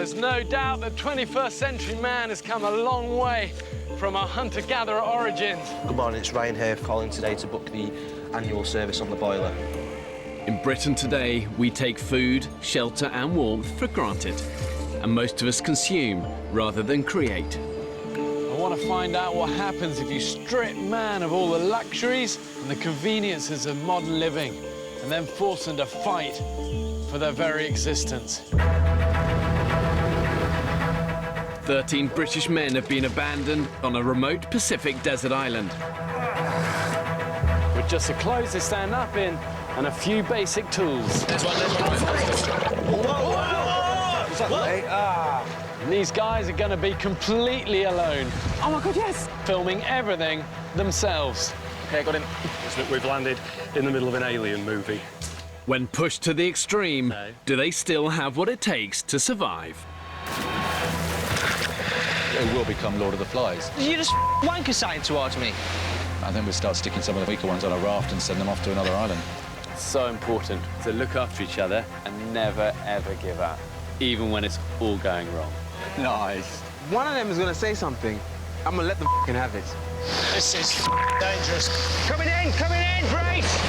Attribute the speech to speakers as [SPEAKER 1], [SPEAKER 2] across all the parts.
[SPEAKER 1] There's no doubt that 21st century man has come a long way from our hunter-gatherer origins.
[SPEAKER 2] Good morning, it's Ryan here, calling today to book the annual service on the boiler.
[SPEAKER 3] In Britain today, we take food, shelter and warmth for granted, and most of us consume rather than create.
[SPEAKER 1] I want to find out what happens if you strip man of all the luxuries and the conveniences of modern living, and then force them to fight for their very existence.
[SPEAKER 3] 13 British men have been abandoned on a remote Pacific desert island.
[SPEAKER 1] With just the clothes they stand up in and a few basic tools. And these guys are going to be completely alone.
[SPEAKER 4] Oh my God, yes!
[SPEAKER 1] Filming everything themselves.
[SPEAKER 5] Okay, got him. We've landed in the middle of an alien movie.
[SPEAKER 3] When pushed to the extreme, do they still have what it takes to survive?
[SPEAKER 6] It will become Lord of the Flies.
[SPEAKER 4] Did you just wank a sight towards me?
[SPEAKER 6] I think we'll start sticking some of the weaker ones on a raft and send them off to another island.
[SPEAKER 1] It's so important to look after each other and never, ever give up, even when it's all going wrong.
[SPEAKER 6] Nice.
[SPEAKER 7] One of them is going to say something. I'm going to let them f***ing have it.
[SPEAKER 4] This is dangerous. Coming in, brace!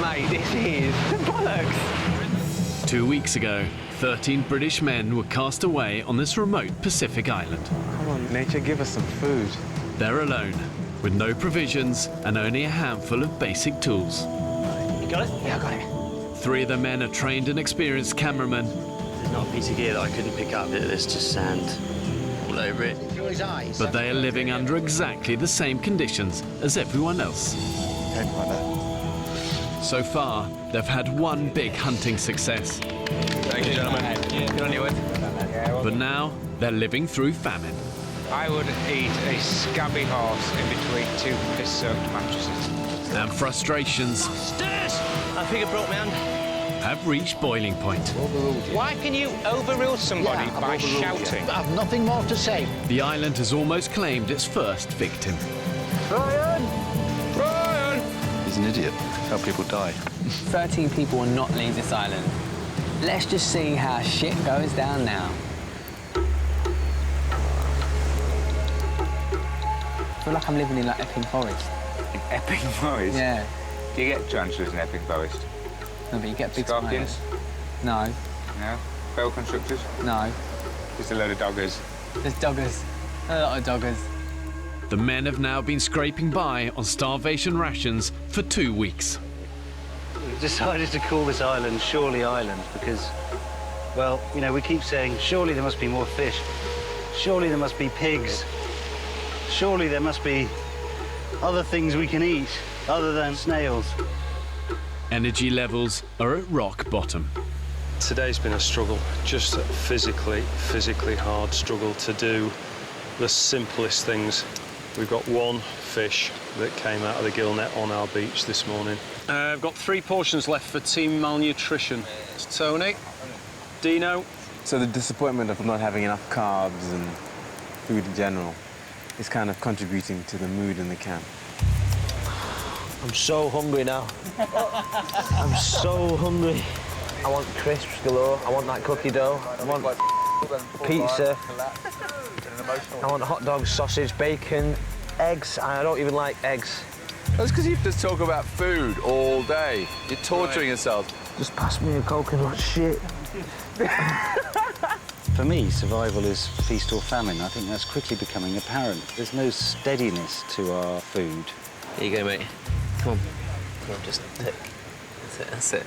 [SPEAKER 7] Mate, this is bollocks.
[SPEAKER 3] 2 weeks ago, 13 British men were cast away on this remote Pacific island.
[SPEAKER 7] Come on, nature, give us some food.
[SPEAKER 3] They're alone, with no provisions and only a handful of basic tools.
[SPEAKER 4] You got it? Yeah, I got it.
[SPEAKER 3] 3 of the men are trained and experienced cameramen.
[SPEAKER 8] There's not a piece of gear that I couldn't pick up. There's just sand all over it.
[SPEAKER 3] But they are living under exactly the same conditions as everyone else. So far, they've had one big hunting success.
[SPEAKER 6] Thank you, gentlemen.
[SPEAKER 7] Get on your way.
[SPEAKER 3] But now, they're living through famine.
[SPEAKER 9] I would eat a scabby horse in between 2 piss-soaked mattresses.
[SPEAKER 3] And frustrations
[SPEAKER 4] Stairs! I think it broke my hand.
[SPEAKER 3] have reached boiling point.
[SPEAKER 9] Why can you overrule somebody by shouting?
[SPEAKER 4] I have nothing more to say.
[SPEAKER 3] The island has almost claimed its first victim.
[SPEAKER 9] Brian!
[SPEAKER 6] He's an idiot. How people die.
[SPEAKER 7] 13 people will not leave this island. Let's just see how shit goes down now. I feel like I'm living in like Epping Forest.
[SPEAKER 9] Epping Forest?
[SPEAKER 7] Yeah.
[SPEAKER 9] Do you get tarantulas in Epping Forest?
[SPEAKER 7] No, but you get big
[SPEAKER 9] Scorpions?
[SPEAKER 7] spiders. No,
[SPEAKER 9] No? Bell constructors?
[SPEAKER 7] no.
[SPEAKER 9] Just a load of doggers.
[SPEAKER 7] There's doggers. A lot of doggers.
[SPEAKER 3] The men have now been scraping by on starvation rations for 2 weeks.
[SPEAKER 8] We've decided to call this island Surely Island because, well, you know, we keep saying, surely there must be more fish. Surely there must be pigs. Surely there must be other things we can eat other than snails.
[SPEAKER 3] Energy levels are at rock bottom.
[SPEAKER 5] Today's been a struggle, just a physically hard struggle to do the simplest things. We've got one fish that came out of the gill net on our beach this morning. I've got 3 portions left for team malnutrition. It's Tony, Dino.
[SPEAKER 7] So the disappointment of not having enough carbs and food in general is kind of contributing to the mood in the camp.
[SPEAKER 2] I'm so hungry now. I'm so hungry. I want crisps galore. I want that cookie dough. I want pizza. I want hot dogs, sausage, bacon, eggs. I don't even like eggs.
[SPEAKER 6] That's because you have to talk about food all day. You're torturing yourself.
[SPEAKER 2] Just pass me a coconut shit.
[SPEAKER 8] For me, survival is feast or famine. I think that's quickly becoming apparent. There's no steadiness to our food.
[SPEAKER 2] Here you go, mate. Come on. Come on, just take. That's it.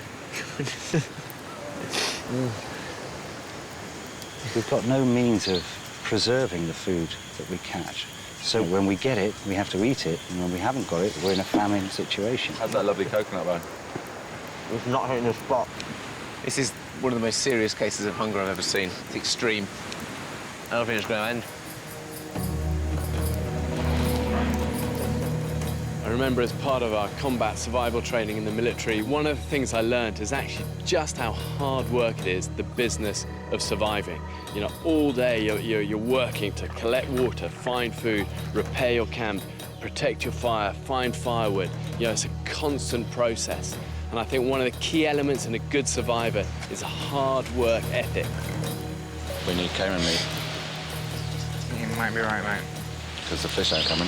[SPEAKER 8] We've got no means of preserving the food that we catch. So when we get it, we have to eat it, and when we haven't got it, we're in a famine situation.
[SPEAKER 6] How's that lovely coconut bone?
[SPEAKER 2] It's not hitting the spot.
[SPEAKER 7] This is one of the most serious cases of hunger I've ever seen. It's extreme. I don't think it's going to end.
[SPEAKER 1] I remember as part of our combat survival training in the military, one of the things I learned is actually just how hard work it is, the business of surviving. You know, all day you're working to collect water, find food, repair your camp,
[SPEAKER 3] protect your fire, find firewood. You know, it's a constant process. And I think one of the key elements in a good survivor is a hard work ethic.
[SPEAKER 6] We need caiman meat,
[SPEAKER 9] You might be right, mate.
[SPEAKER 6] because the fish ain't coming.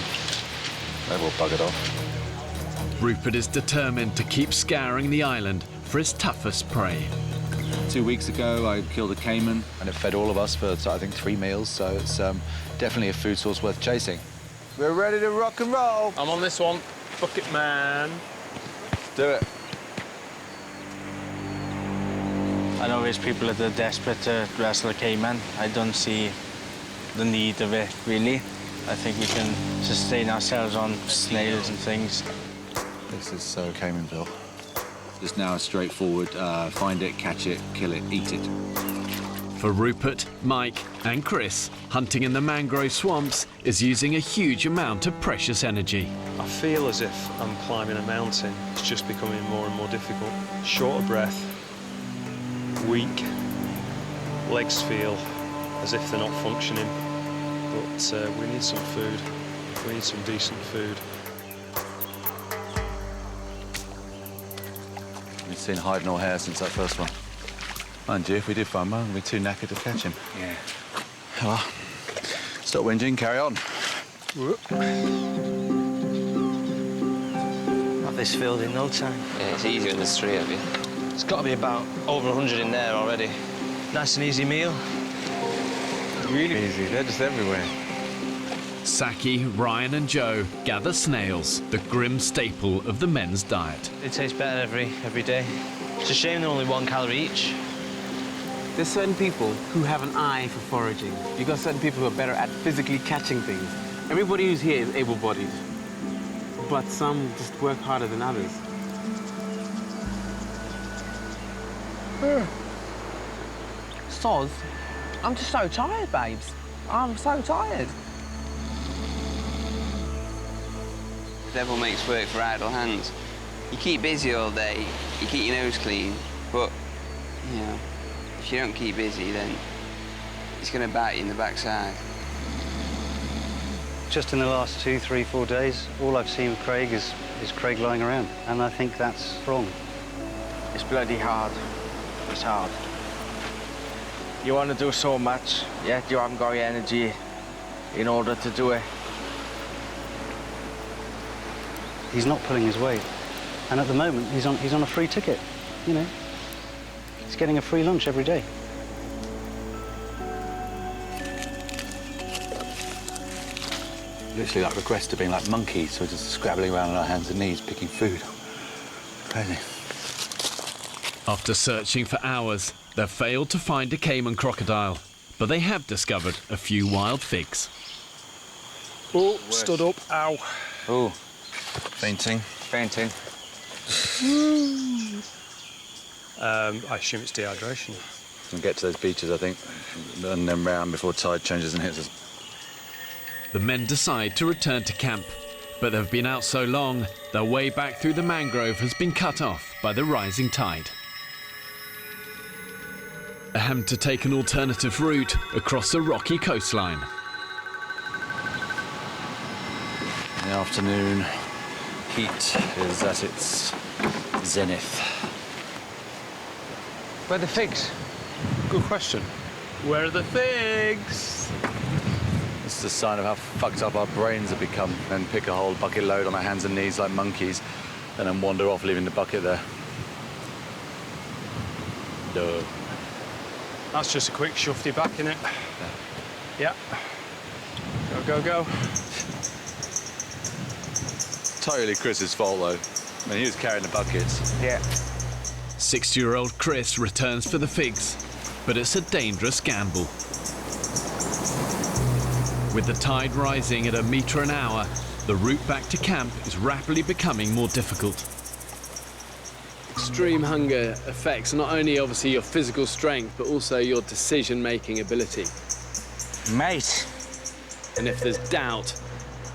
[SPEAKER 6] They've all buggered off.
[SPEAKER 3] Rupert is determined to keep scouring the island for his toughest prey.
[SPEAKER 10] 2 weeks ago, I killed a caiman.
[SPEAKER 6] And it fed all of us for, I think, 3 meals, so it's definitely a food source worth chasing. We're ready to rock and roll.
[SPEAKER 5] I'm on this one. Bucket man.
[SPEAKER 6] Do it.
[SPEAKER 2] I know there's people that are desperate to wrestle a caiman. I don't see the need of it, really. I think we can sustain ourselves on snails and things.
[SPEAKER 6] This is so Caymanville.
[SPEAKER 10] Just now, straightforward. Find it, catch it, kill it, eat it.
[SPEAKER 3] For Rupert, Mike and Chris, hunting in the mangrove swamps is using a huge amount of precious energy.
[SPEAKER 5] I feel as if I'm climbing a mountain. It's just becoming more and more difficult. Short of breath, weak, legs feel as if they're not functioning. But we need some food. We need some decent food.
[SPEAKER 6] We've seen hide nor hair since that first one. Mind you, if we did find one, we'd be too knackered to catch him.
[SPEAKER 10] Yeah.
[SPEAKER 6] Well, stop whinging, carry on.
[SPEAKER 2] Have this filled in no time.
[SPEAKER 11] Yeah, it's easier in the street of you.
[SPEAKER 2] It's got to be about over 100 in there already. Nice and easy meal.
[SPEAKER 7] Really easy, they're just everywhere.
[SPEAKER 3] Saki, Ryan and Joe gather snails, the grim staple of the men's diet.
[SPEAKER 2] It tastes better every day. It's a shame they're only 1 calorie each.
[SPEAKER 7] There's certain people who have an eye for foraging. You've got certain people who are better at physically catching things. Everybody who's here is able-bodied, but some just work harder than others.
[SPEAKER 2] Soz, I'm just so tired, babes. I'm so tired.
[SPEAKER 11] The devil makes work for idle hands. You keep busy all day, you keep your nose clean, but, you know, if you don't keep busy, then it's going to bite you in the backside.
[SPEAKER 8] Just in the last 2, 3, 4 days, all I've seen with Craig is Craig lying around, and I think that's wrong.
[SPEAKER 2] It's bloody hard. It's hard. You want to do so much, yet you haven't got the energy in order to do it.
[SPEAKER 8] He's not pulling his weight, and at the moment he's on a free ticket. You know, he's getting a free lunch every day.
[SPEAKER 6] Literally like regressed to being like monkeys, so we're just scrabbling around on our hands and knees, picking food. Crazy.
[SPEAKER 3] After searching for hours, they've failed to find a caiman crocodile, but they have discovered a few wild figs.
[SPEAKER 5] Oh, stood up. Ow.
[SPEAKER 6] Oh, fainting.
[SPEAKER 9] Fainting.
[SPEAKER 5] I assume it's dehydration.
[SPEAKER 6] We'll get to those beaches, I think, and then round before tide changes and hits us.
[SPEAKER 3] The men decide to return to camp, but they've been out so long, their way back through the mangrove has been cut off by the rising tide. They have to take an alternative route across the rocky coastline.
[SPEAKER 6] In the afternoon, heat is at its zenith.
[SPEAKER 2] Where are the figs?
[SPEAKER 5] Good question. Where are the figs?
[SPEAKER 6] This is a sign of how fucked up our brains have become, and pick a whole bucket load on our hands and knees like monkeys, and then wander off, leaving the bucket there. Duh.
[SPEAKER 5] That's just a quick shufty back, innit? Yeah. Go, go, go.
[SPEAKER 6] Totally Chris's fault, though. I mean, he was carrying the buckets.
[SPEAKER 2] Yeah.
[SPEAKER 3] 60-year-old Chris returns for the figs, but it's a dangerous gamble. With the tide rising at 1 metre an hour, the route back to camp is rapidly becoming more difficult.
[SPEAKER 12] Extreme hunger affects not only obviously your physical strength, but also your decision-making ability.
[SPEAKER 2] Mate.
[SPEAKER 12] And if there's doubt,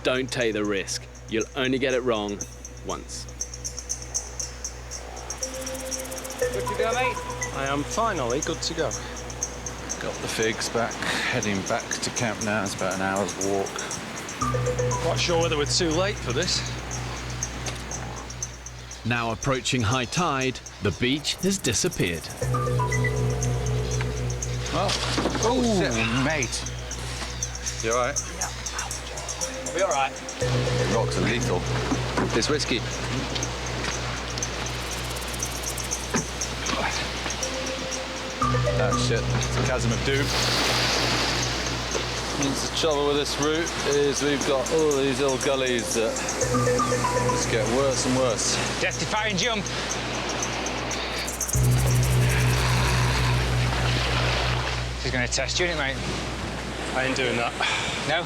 [SPEAKER 12] don't take the risk. You'll only get it wrong once.
[SPEAKER 5] Good to go, mate? I am finally good to go.
[SPEAKER 6] Got the figs back, heading back to camp now. It's about an hour's walk.
[SPEAKER 5] Quite sure whether we're too late for this.
[SPEAKER 3] Now approaching high tide, the beach has disappeared.
[SPEAKER 6] Oh, shit.
[SPEAKER 9] Mate.
[SPEAKER 6] You all right?
[SPEAKER 9] I'll be all right.
[SPEAKER 6] Rocks are lethal. It's whiskey. Oh, shit. It's a chasm of doom. Means the trouble with this route is we've got all these little gullies that just get worse and worse.
[SPEAKER 9] Death-defying jump. He's going to test you, isn't it, mate?
[SPEAKER 5] I ain't doing that.
[SPEAKER 9] No?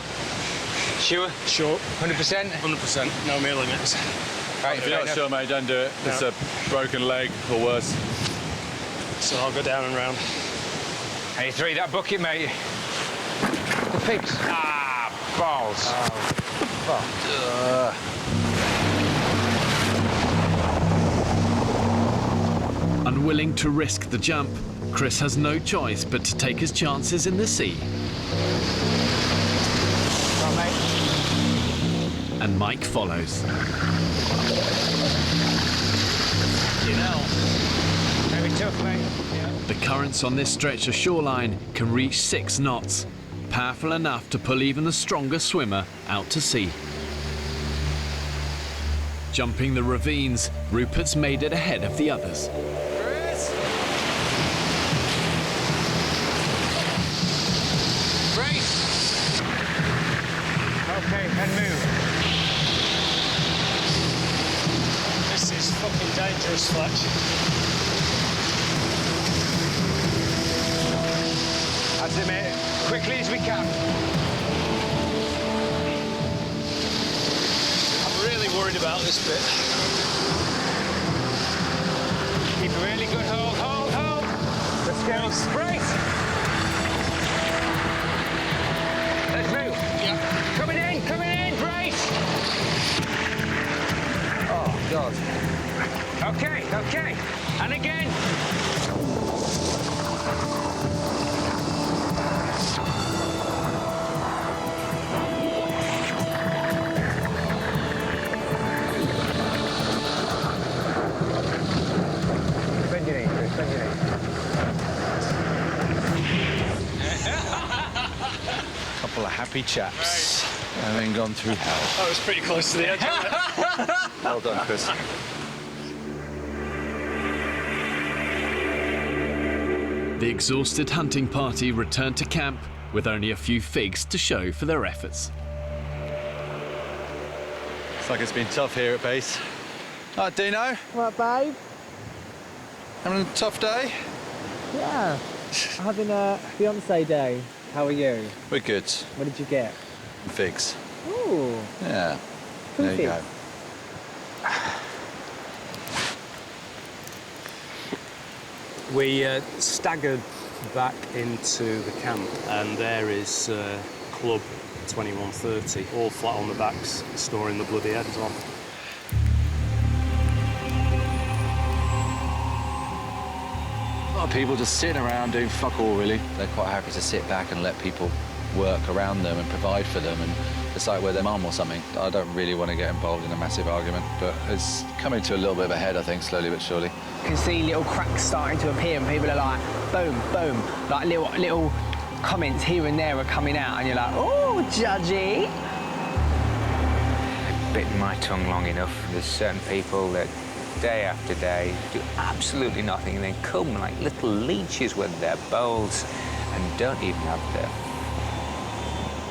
[SPEAKER 9] Sure?
[SPEAKER 5] Sure.
[SPEAKER 9] 100%?
[SPEAKER 5] 100%. No me limits.
[SPEAKER 9] Right,
[SPEAKER 6] If you're not sure, mate, don't do it. It's a broken leg or worse.
[SPEAKER 5] So I'll go down and round.
[SPEAKER 9] Hey, three, that bucket, mate. The pigs. Ah, balls.
[SPEAKER 3] Unwilling to risk the jump, Chris has no choice but to take his chances in the sea.
[SPEAKER 9] Come on, mate.
[SPEAKER 3] And Mike follows.
[SPEAKER 1] You know.
[SPEAKER 9] Very tough, mate.
[SPEAKER 3] The currents on this stretch of shoreline can reach 6 knots, powerful enough to pull even the strongest swimmer out to sea. Jumping the ravines, Rupert's made it ahead of the others.
[SPEAKER 9] Brace. Okay, and move.
[SPEAKER 5] This is fucking dangerous, Fletch.
[SPEAKER 9] That's it, mate. Quickly as we can.
[SPEAKER 5] I'm really worried about this bit.
[SPEAKER 9] Keep a really good hold, hold, hold. Let's go. Brace. Let's move.
[SPEAKER 5] Yeah.
[SPEAKER 9] Coming in, brace.
[SPEAKER 6] Oh, God.
[SPEAKER 9] Okay, okay. And again. Bend your knee, Chris, bend your knee.
[SPEAKER 6] Couple of happy chaps. Having gone through hell.
[SPEAKER 5] That was pretty close to the edge, wasn't it?
[SPEAKER 6] Well done, Chris.
[SPEAKER 3] The exhausted hunting party returned to camp with only a few figs to show for their efforts.
[SPEAKER 6] Looks like it's been tough here at base. All right, Dino.
[SPEAKER 2] What, babe?
[SPEAKER 6] Having a tough day?
[SPEAKER 2] Yeah. Having a fiance day. How are you?
[SPEAKER 6] We're good.
[SPEAKER 2] What did you get?
[SPEAKER 6] Figs.
[SPEAKER 2] Ooh.
[SPEAKER 6] Yeah.
[SPEAKER 2] Two
[SPEAKER 6] There you go.
[SPEAKER 2] figs.
[SPEAKER 5] We staggered back into the camp, and there is Club 2130, all flat on the backs, storing the bloody heads on.
[SPEAKER 6] A lot of people just sitting around doing fuck all, really. They're quite happy to sit back and let people work around them and provide for them and decide where their mum or something. I don't really want to get involved in a massive argument, but it's coming to a little bit of a head, I think, slowly but surely.
[SPEAKER 13] You can see little cracks starting to appear and people are like, boom, boom, like little comments here and there are coming out and you're like, oh, judgy.
[SPEAKER 9] I've bitten my tongue long enough. There's certain people that day after day do absolutely nothing and then come like little leeches with their bowls and don't even have the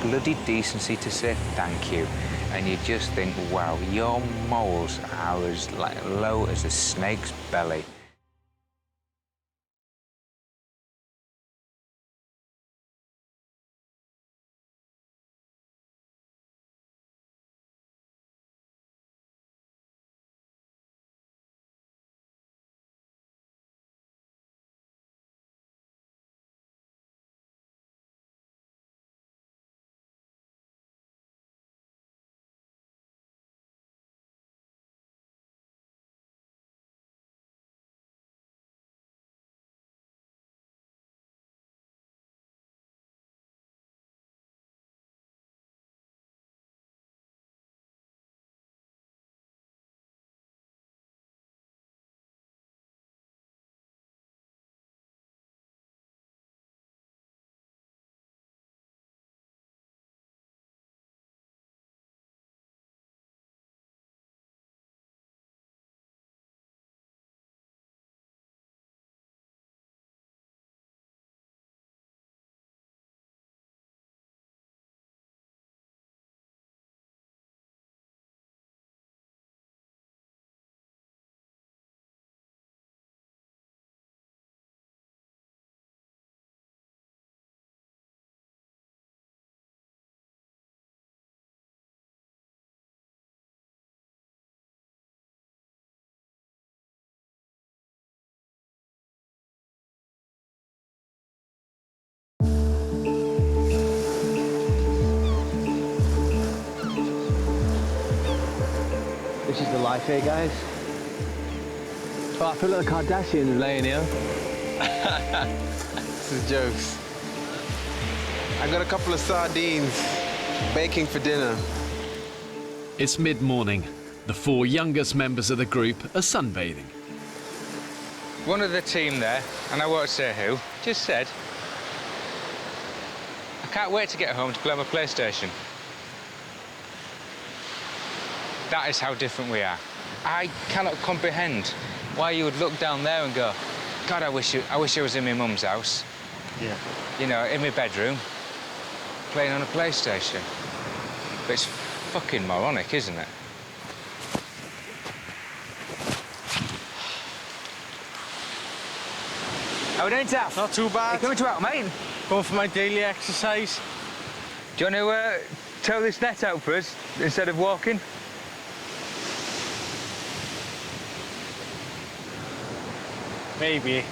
[SPEAKER 9] bloody decency to say thank you. And you just think, wow, your moles are as low as a snake's belly.
[SPEAKER 13] is the life here, guys.
[SPEAKER 7] Oh, I feel like the Kardashians laying here. This is jokes. I got a couple of sardines baking for dinner.
[SPEAKER 3] It's mid-morning. The 4 youngest members of the group are sunbathing.
[SPEAKER 9] One of the team there, and I won't say who, just said, I can't wait to get home to play my PlayStation. That is how different we are. I cannot comprehend why you would look down there and go, God, I wish I was in my mum's house.
[SPEAKER 8] Yeah.
[SPEAKER 9] You know, in my bedroom, playing on a PlayStation. But it's fucking moronic, isn't it? How are we doing, Taff?
[SPEAKER 8] Not too bad.
[SPEAKER 9] You coming to out, mate?
[SPEAKER 8] Going for my daily exercise.
[SPEAKER 9] Do you want to tow this net out for us instead of walking?
[SPEAKER 8] Maybe.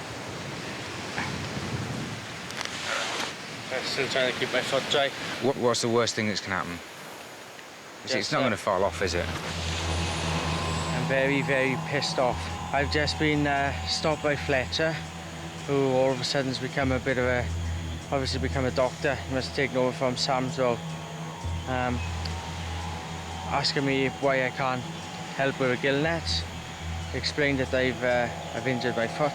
[SPEAKER 8] I'm still trying to keep my foot dry.
[SPEAKER 9] What's the worst thing that's can happen? It's not going to fall off, is it?
[SPEAKER 14] I'm very, very pissed off. I've just been stopped by Fletcher, who all of a sudden has become a bit of a, obviously become a doctor. He must have taken over from Sam's role. Asking me why I can't help with a gill net. Explained that I've injured my foot.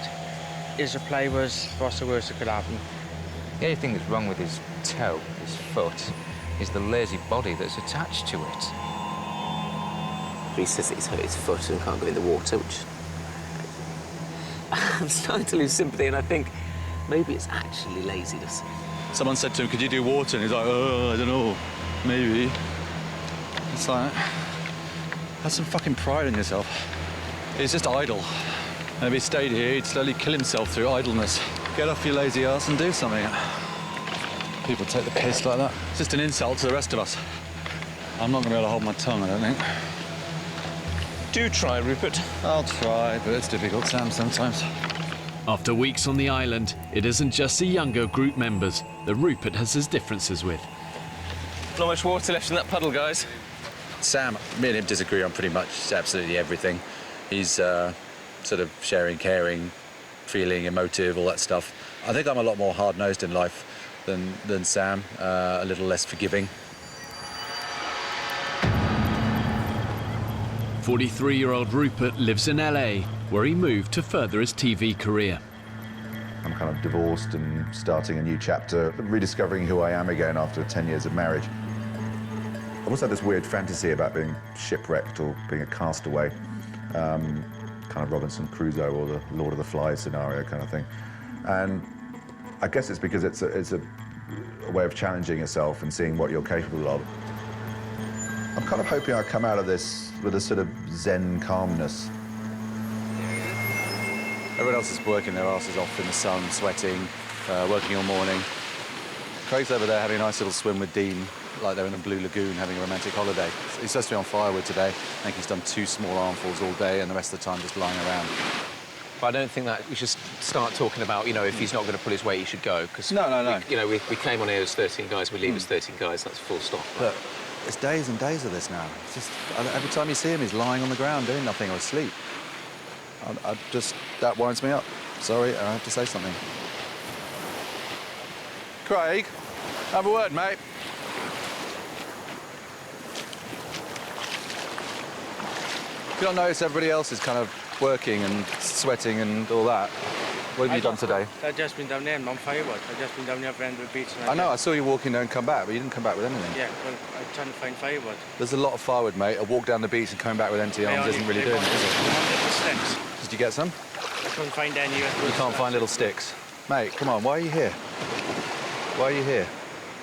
[SPEAKER 14] His reply was, what's the worst that could happen?
[SPEAKER 9] The only thing that's wrong with his toe, his foot, is the lazy body that's attached to it.
[SPEAKER 2] He says that he's hurt his foot and can't go in the water, which... I'm starting to lose sympathy, and I think maybe it's actually laziness.
[SPEAKER 10] Someone said to him, could you do water? And he's like, oh, I don't know, maybe. It's like, have some fucking pride in yourself. He's just idle. And if he stayed here, he'd slowly kill himself through idleness. Get off your lazy ass and do something. People take the piss like that. It's just an insult to the rest of us. I'm not going to be able to hold my tongue, I don't think.
[SPEAKER 2] Do try, Rupert.
[SPEAKER 10] I'll try, but it's difficult, Sam, sometimes.
[SPEAKER 3] After weeks on the island, it isn't just the younger group members that Rupert has his differences with.
[SPEAKER 2] Not much water left in that puddle, guys.
[SPEAKER 10] Sam, me and him disagree on pretty much absolutely everything. He's sort of sharing, caring, feeling, emotive, all that stuff. I think I'm a lot more hard-nosed in life than Sam, a little less forgiving.
[SPEAKER 3] 43-year-old Rupert lives in LA, where he moved to further his TV career.
[SPEAKER 15] I'm kind of divorced and starting a new chapter, rediscovering who I am again after 10 years of marriage. I always had this weird fantasy about being shipwrecked or being a castaway, kind of Robinson Crusoe or the Lord of the Flies scenario kind of thing. And I guess it's because it's a way of challenging yourself and seeing what you're capable of. I'm kind of hoping I come out of this with a sort of zen calmness.
[SPEAKER 10] Everyone else is working their asses off in the sun, sweating, working all morning. Craig's over there having a nice little swim with Dean, like they're in a blue lagoon having a romantic holiday. He's supposed to be on firewood today. I think he's done 2 small armfuls all day and the rest of the time just lying around.
[SPEAKER 2] But I don't think that we should start talking about, you know, if he's not going to pull his weight, he should go. Cause
[SPEAKER 10] No.
[SPEAKER 2] We came on here as 13 guys, we leave as 13 guys, that's full stop.
[SPEAKER 10] But it's days and days of this now. It's just, every time you see him, he's lying on the ground doing nothing or asleep. That winds me up. Sorry, I have to say something. Craig, have a word, mate. If you don't notice, everybody else is kind of working and sweating and all that. What have you done today?
[SPEAKER 14] I've just been down there and on firewood. I've just been down there around the beach.
[SPEAKER 10] I know, I saw you walking there and come back, but you didn't come back with anything.
[SPEAKER 14] Yeah, well, I'm trying to find firewood.
[SPEAKER 10] There's a lot of firewood, mate. A walk down the beach and coming back with empty arms isn't really doing it, is it?
[SPEAKER 14] Little sticks.
[SPEAKER 10] Did you get some?
[SPEAKER 14] I couldn't find any.
[SPEAKER 10] You can't find little sticks. Mate, come on, why are you here? Why are you here?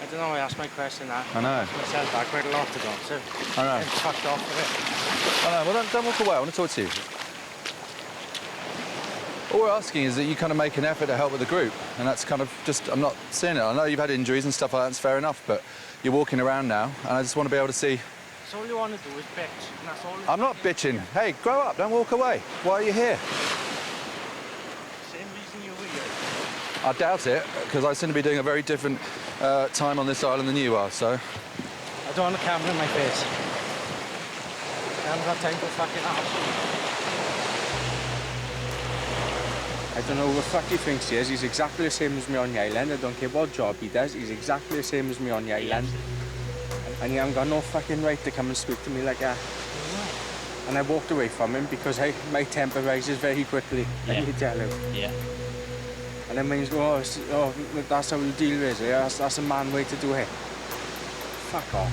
[SPEAKER 14] I don't know, I asked my question now.
[SPEAKER 10] I know.
[SPEAKER 14] Myself back quite a lot to go, so
[SPEAKER 10] I know.
[SPEAKER 14] I'm fucked off with it.
[SPEAKER 10] I know, well, don't walk away. I want to talk to you. All we're asking is that you kind of make an effort to help with the group, and that's kind of just, I'm not seeing it. I know you've had injuries and stuff like that, it's fair enough, but you're walking around now, and I just want to be able to see...
[SPEAKER 14] So all you want to do is bitch, and that's all...
[SPEAKER 10] I'm not bitching. Hey, grow up, don't walk away. Why are you here?
[SPEAKER 14] Same reason you were here.
[SPEAKER 10] I doubt it, because I seem to be doing a very different time on this island than you are, so...
[SPEAKER 14] I don't want a camera in my face. haven't got time for fucking up. I don't know what the fuck he thinks he is. He's exactly the same as me on the island. I don't care what job he does. He's exactly the same as me on the island. And he hasn't got no fucking right to come and speak to me like that. And I walked away from him because my temper rises very quickly. Let me tell you.
[SPEAKER 16] Yeah.
[SPEAKER 14] And then when he's going, oh, that's how we deal with it. Yeah? That's a man way to do it. Fuck off.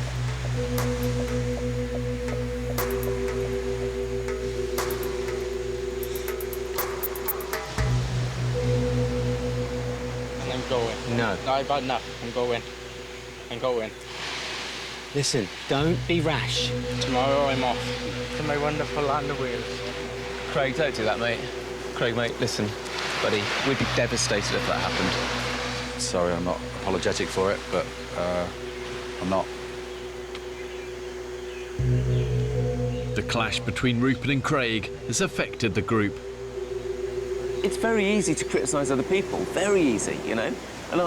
[SPEAKER 14] And I'm going.
[SPEAKER 16] No.
[SPEAKER 14] No, I've had enough. I'm going. I'm going.
[SPEAKER 16] Listen, don't be rash.
[SPEAKER 14] Tomorrow I'm off to my wonderful land of Wales.
[SPEAKER 2] Craig, don't do that, mate. Craig, mate, listen, buddy, we'd be devastated if that happened.
[SPEAKER 10] Sorry, I'm not apologetic for it, but I'm not.
[SPEAKER 3] The clash between Rupert and Craig has affected the group.
[SPEAKER 2] It's very easy to criticise other people, very easy, you know? And,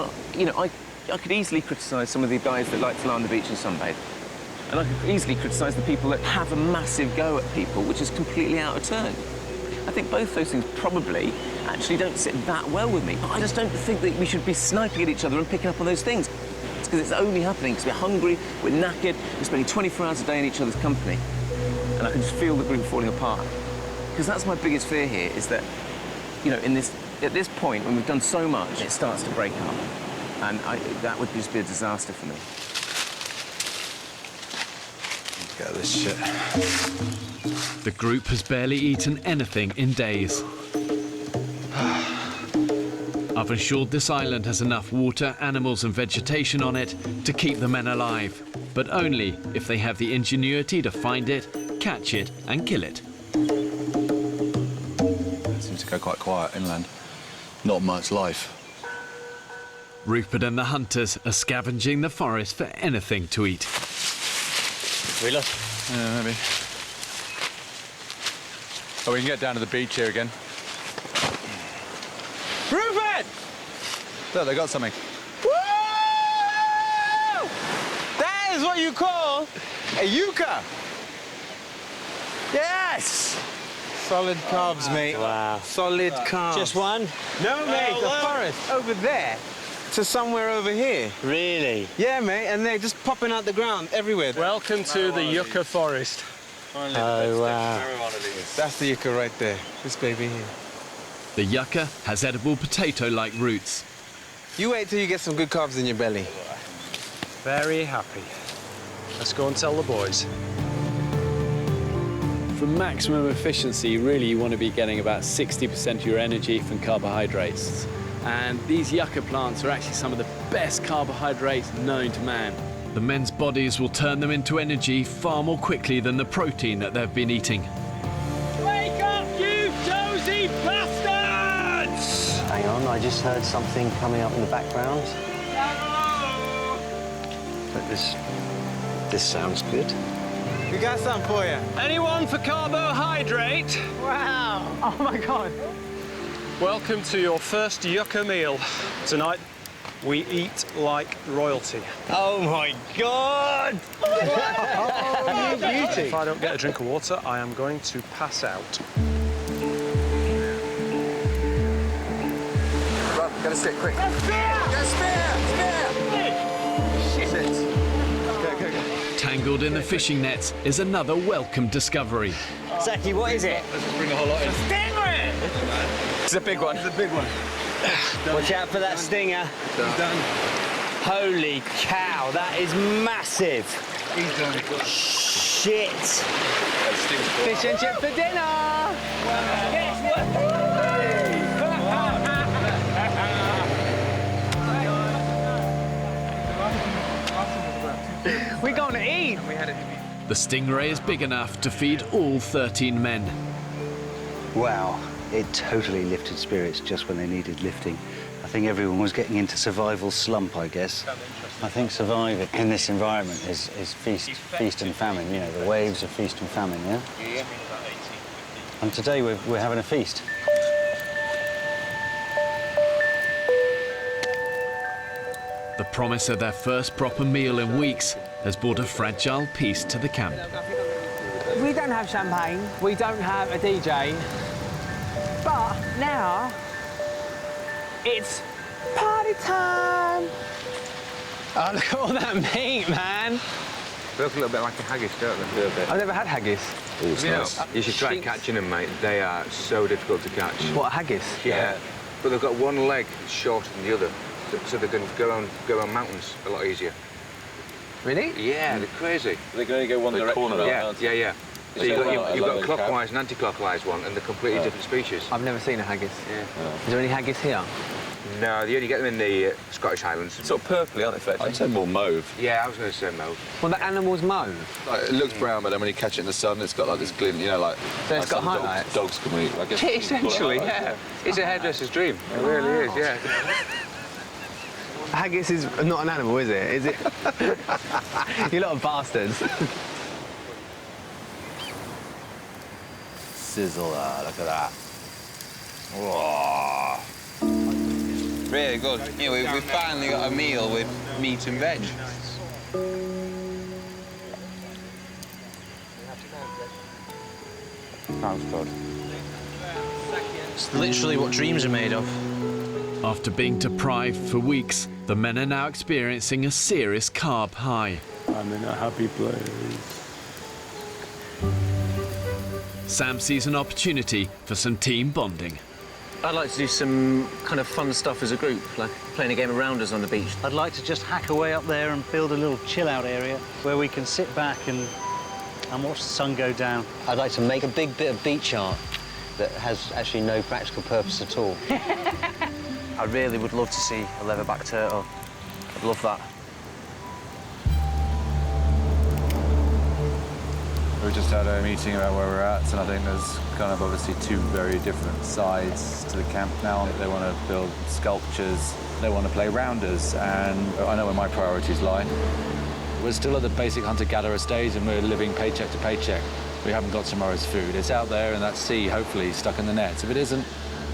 [SPEAKER 2] I could easily criticise some of the guys that like to lie on the beach and sunbathe. And I could easily criticise the people that have a massive go at people, which is completely out of turn. I think both those things probably actually don't sit that well with me. But I just don't think that we should be sniping at each other and picking up on those things. It's because it's only happening because we're hungry, we're knackered, we're spending 24 hours a day in each other's company. And I can just feel the group falling apart. Because that's my biggest fear here, is that, you know, at this point, when we've done so much, it starts to break up. And that would just be a disaster for me.
[SPEAKER 10] Get this shit.
[SPEAKER 3] The group has barely eaten anything in days. I've ensured this island has enough water, animals and vegetation on it to keep the men alive, but only if they have the ingenuity to find it, catch it and kill it.
[SPEAKER 10] It seems to go quite quiet inland. Not much life.
[SPEAKER 3] Rupert and the hunters are scavenging the forest for anything to eat.
[SPEAKER 10] Really? Yeah, maybe. Oh, we can get down to the beach here again.
[SPEAKER 14] Rupert!
[SPEAKER 10] Look, they got something.
[SPEAKER 14] Woo! That is what you call a yucca. Yes! Solid carbs, mate.
[SPEAKER 16] Wow.
[SPEAKER 14] Solid carbs.
[SPEAKER 16] Just one?
[SPEAKER 14] No, mate, the forest over there to somewhere over here.
[SPEAKER 16] Really?
[SPEAKER 14] Yeah, mate, and they're just popping out the ground everywhere.
[SPEAKER 5] Welcome to the yucca forest.
[SPEAKER 16] Oh, wow.
[SPEAKER 14] That's the yucca right there, this baby here.
[SPEAKER 3] The yucca has edible potato-like roots.
[SPEAKER 14] You wait till you get some good carbs in your belly.
[SPEAKER 5] Very happy. Let's go and tell the boys.
[SPEAKER 12] For maximum efficiency, really you want to be getting about 60% of your energy from carbohydrates. And these yucca plants are actually some of the best carbohydrates known to man.
[SPEAKER 3] The men's bodies will turn them into energy far more quickly than the protein that they've been eating.
[SPEAKER 12] Wake up, you dozy bastards!
[SPEAKER 16] Hang on, I just heard something coming up in the background. But this sounds good.
[SPEAKER 14] We got something for you.
[SPEAKER 5] Anyone for carbohydrate?
[SPEAKER 14] Wow. Oh, my God.
[SPEAKER 5] Welcome to your first yucca meal. Tonight, we eat like royalty.
[SPEAKER 16] Oh, my God!
[SPEAKER 14] Oh, you beauty.
[SPEAKER 5] If I don't get a drink of water, I am going to pass out.
[SPEAKER 15] Run, get a stick, quick. Get a spear! Shit. Go.
[SPEAKER 3] Tangled in the fishing nets is another welcome discovery.
[SPEAKER 16] Zaki, what is it?
[SPEAKER 10] Let's just bring the whole lot in.
[SPEAKER 16] Stingray!
[SPEAKER 14] It's a big one. It's a big one.
[SPEAKER 16] Watch out for that stinger.
[SPEAKER 14] He's done.
[SPEAKER 16] Holy cow, that is massive.
[SPEAKER 14] He's done.
[SPEAKER 16] Shit.
[SPEAKER 14] Fish and chip for dinner. We're going to eat.
[SPEAKER 3] The stingray is big enough to feed all 13 men.
[SPEAKER 8] Wow, it totally lifted spirits just when they needed lifting. I think everyone was getting into survival slump, I guess. I think surviving in this environment is feast and famine, you know, the waves of feast and famine, yeah? Yeah. And today we're having a feast.
[SPEAKER 3] The promise of their first proper meal in weeks has brought a fragile peace to the camp.
[SPEAKER 13] we don't have champagne, we don't have a DJ, but now it's party time. Oh, look at all that meat, man.
[SPEAKER 9] They look a little bit like a haggis, don't they? A little bit.
[SPEAKER 13] I've never had haggis.
[SPEAKER 9] You should try catching them, mate. They are so difficult to catch.
[SPEAKER 13] What, haggis?
[SPEAKER 9] Yeah. But they've got one leg shorter than the other, so they can go on mountains a lot easier.
[SPEAKER 13] Really?
[SPEAKER 9] Yeah, they're crazy.
[SPEAKER 10] They can only go one direction.
[SPEAKER 9] Yeah. So you've got a clockwise and anti-clockwise one, and they're completely different species.
[SPEAKER 13] I've never seen a haggis.
[SPEAKER 9] Yeah.
[SPEAKER 13] Is there any haggis here?
[SPEAKER 9] No, you only get them in the Scottish Highlands.
[SPEAKER 10] Sort of purpley, aren't they? I'd say more mauve.
[SPEAKER 9] Yeah, I was going to say mauve.
[SPEAKER 13] Well, the animal's mauve.
[SPEAKER 10] Like, it looks brown, but then when you catch it in the sun, it's got like this glint, you know, like.
[SPEAKER 13] So it's got
[SPEAKER 10] some
[SPEAKER 13] highlights.
[SPEAKER 10] Dogs can eat. I guess.
[SPEAKER 9] Essentially, yeah. It's a hairdresser's dream. It really is, yeah.
[SPEAKER 13] Haggis is not an animal, is it? Is it? You lot of bastards.
[SPEAKER 2] Sizzle, look at that.
[SPEAKER 11] Whoa. Really good. Yeah, we finally got a meal with meat and veg.
[SPEAKER 8] Sounds good. It's literally what dreams are made of.
[SPEAKER 3] After being deprived for weeks, the men are now experiencing a serious carb high.
[SPEAKER 5] I'm in a happy place.
[SPEAKER 3] Sam sees an opportunity for some team bonding.
[SPEAKER 2] I'd like to do some kind of fun stuff as a group, like playing a game of rounders on the beach.
[SPEAKER 8] I'd like to just hack away up there and build a little chill-out area where we can sit back and watch the sun go down.
[SPEAKER 2] I'd like to make a big bit of beach art that has actually no practical purpose at all. I really would love to see a leatherback turtle. I'd love that.
[SPEAKER 10] We just had a meeting about where we're at, and I think there's kind of obviously two very different sides to the camp now. They want to build sculptures, they want to play rounders, and I know where my priorities lie. We're still at the basic hunter-gatherer stage, and we're living paycheck to paycheck. We haven't got tomorrow's food. It's out there in that sea, hopefully, stuck in the nets. If it isn't,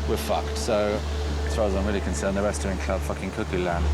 [SPEAKER 10] we're fucked. So, as far as I'm really concerned, the rest are in club fucking cuckoo land.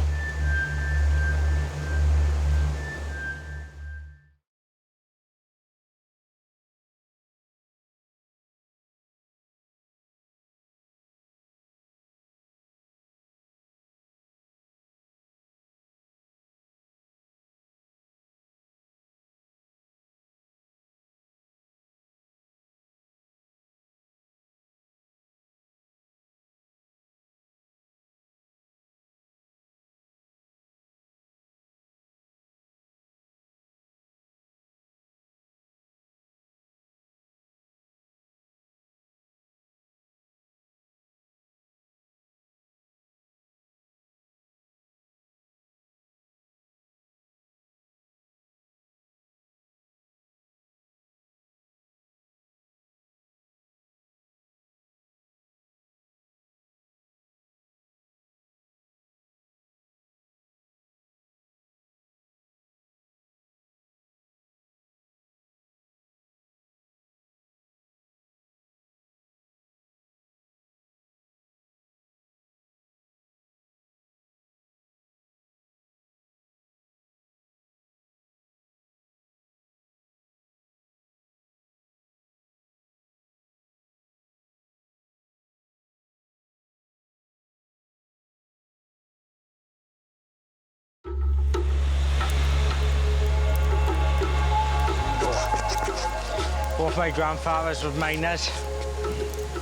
[SPEAKER 14] Both my grandfathers were miners.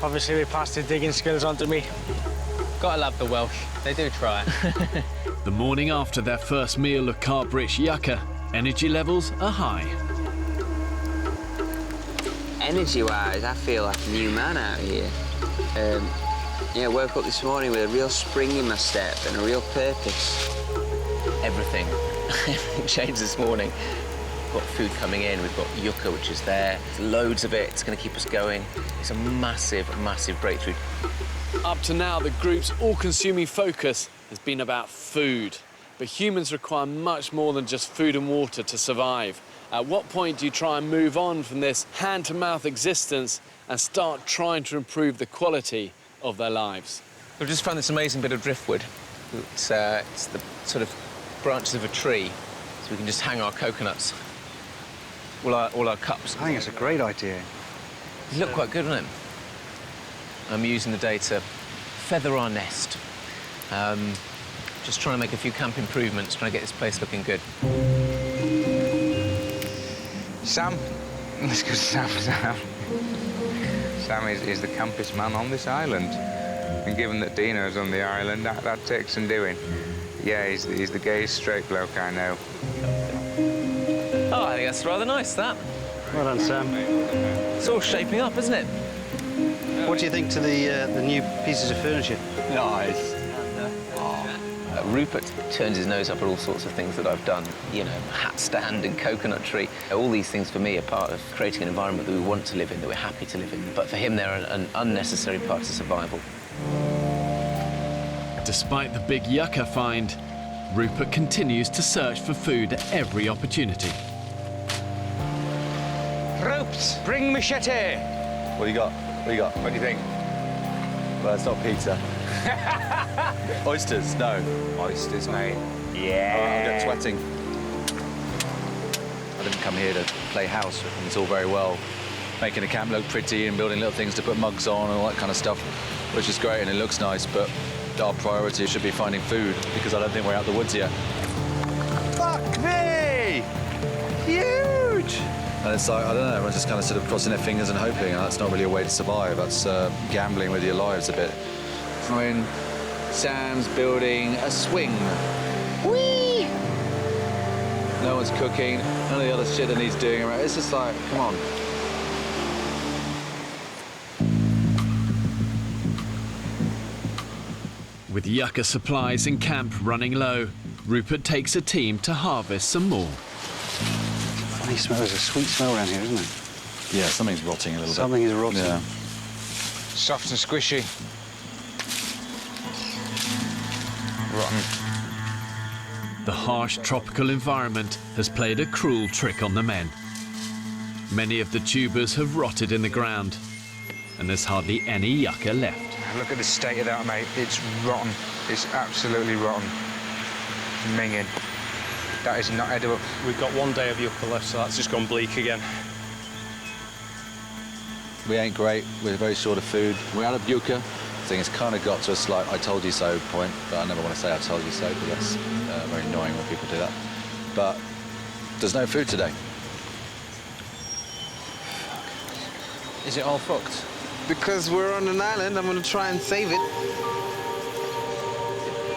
[SPEAKER 14] Obviously, they passed their digging skills on to me.
[SPEAKER 13] Gotta love the Welsh. They do try.
[SPEAKER 3] The morning after their first meal of carb-rich yucca, energy levels are high.
[SPEAKER 11] Energy-wise, I feel like a new man out here. Yeah, I woke up this morning with a real spring in my step and a real purpose.
[SPEAKER 2] Everything changed this morning. We've got food coming in, we've got yucca, which is there. Loads of it, it's going to keep us going. It's a massive, massive breakthrough.
[SPEAKER 3] Up to now, the group's all-consuming focus has been about food. But humans require much more than just food and water to survive. At what point do you try and move on from this hand-to-mouth existence and start trying to improve the quality of their lives?
[SPEAKER 2] We've just found this amazing bit of driftwood. It's the sort of branches of a tree, so we can just hang our coconuts.
[SPEAKER 6] all our cups.
[SPEAKER 8] I think it's a great idea.
[SPEAKER 6] It looked quite good, wouldn't it? I'm using the day to feather our nest. Just trying to make a few camp improvements, trying to get this place looking good.
[SPEAKER 9] Sam. Let's go Sam. Sam is the campest man on this island. And given that Dino's on the island, that takes some doing. Yeah, he's the gayest straight bloke I know.
[SPEAKER 6] Oh, I think that's rather nice, that.
[SPEAKER 8] Well done, Sam.
[SPEAKER 6] It's all shaping up, isn't it?
[SPEAKER 8] What do you think to the new pieces of furniture?
[SPEAKER 6] Nice. Rupert turns his nose up at all sorts of things that I've done. You know, hat stand and coconut tree. All these things for me are part of creating an environment that we want to live in, that we're happy to live in. But for him, they're an unnecessary part of survival.
[SPEAKER 3] Despite the big yucca find, Rupert continues to search for food at every opportunity.
[SPEAKER 9] Ropes, bring machete.
[SPEAKER 10] What do you got? What do you got?
[SPEAKER 9] What do you think?
[SPEAKER 10] Well, it's not pizza. Oysters? No.
[SPEAKER 9] Oysters, mate.
[SPEAKER 10] Yeah. I'll get sweating. I didn't come here to play house. It's all very well making a camp look pretty and building little things to put mugs on and all that kind of stuff, which is great and it looks nice, but our priority should be finding food because I don't think we're out the woods yet.
[SPEAKER 2] Fuck me! Huge!
[SPEAKER 10] And it's like, I don't know, everyone's just kind of sort of crossing their fingers and hoping, and that's not really a way to survive. That's gambling with your lives a bit. I mean, Sam's building a swing. Whee! No one's cooking, none of the other shit that he's doing around. It's just like, come on.
[SPEAKER 3] With yucca supplies in camp running low, Rupert takes a team to harvest some more.
[SPEAKER 8] Funny smell. There's a sweet smell around here, isn't it?
[SPEAKER 10] Yeah, something's rotting a little bit.
[SPEAKER 8] Something is rotting.
[SPEAKER 10] Yeah.
[SPEAKER 9] Soft and squishy. Rotten.
[SPEAKER 3] The harsh tropical environment has played a cruel trick on the men. Many of the tubers have rotted in the ground, and there's hardly any yucca left.
[SPEAKER 9] Look at the state of that, mate. It's rotten. It's absolutely rotten. Minging. That is not edible.
[SPEAKER 5] We've got 1 day of yucca left, so that's just gone bleak again.
[SPEAKER 10] We ain't great. We're very short of food. We're out of yucca. I think it's kind of got to a slight I told you so point, but I never want to say I told you so because that's very annoying when people do that. But there's no food today.
[SPEAKER 7] Is it all fucked? Because we're on an island, I'm going to try and save it.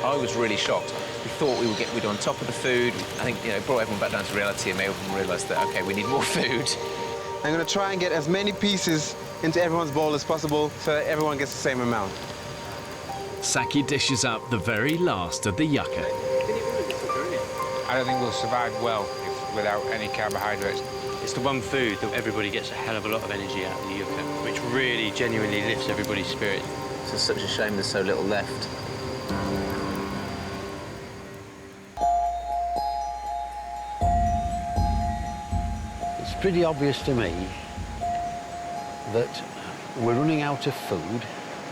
[SPEAKER 6] I was really shocked. We thought we'd on top of the food. I think, you know, it brought everyone back down to reality and made everyone realise that, OK, we need more food.
[SPEAKER 7] I'm going to try and get as many pieces into everyone's bowl as possible so that everyone gets the same amount.
[SPEAKER 3] Saki dishes up the very last of the yucca.
[SPEAKER 9] I don't think we'll survive well without any carbohydrates.
[SPEAKER 17] It's the one food that everybody gets a hell of a lot of energy out of the yucca, which really genuinely lifts everybody's spirit.
[SPEAKER 6] It's just such a shame there's so little left.
[SPEAKER 18] It's pretty obvious to me that we're running out of food.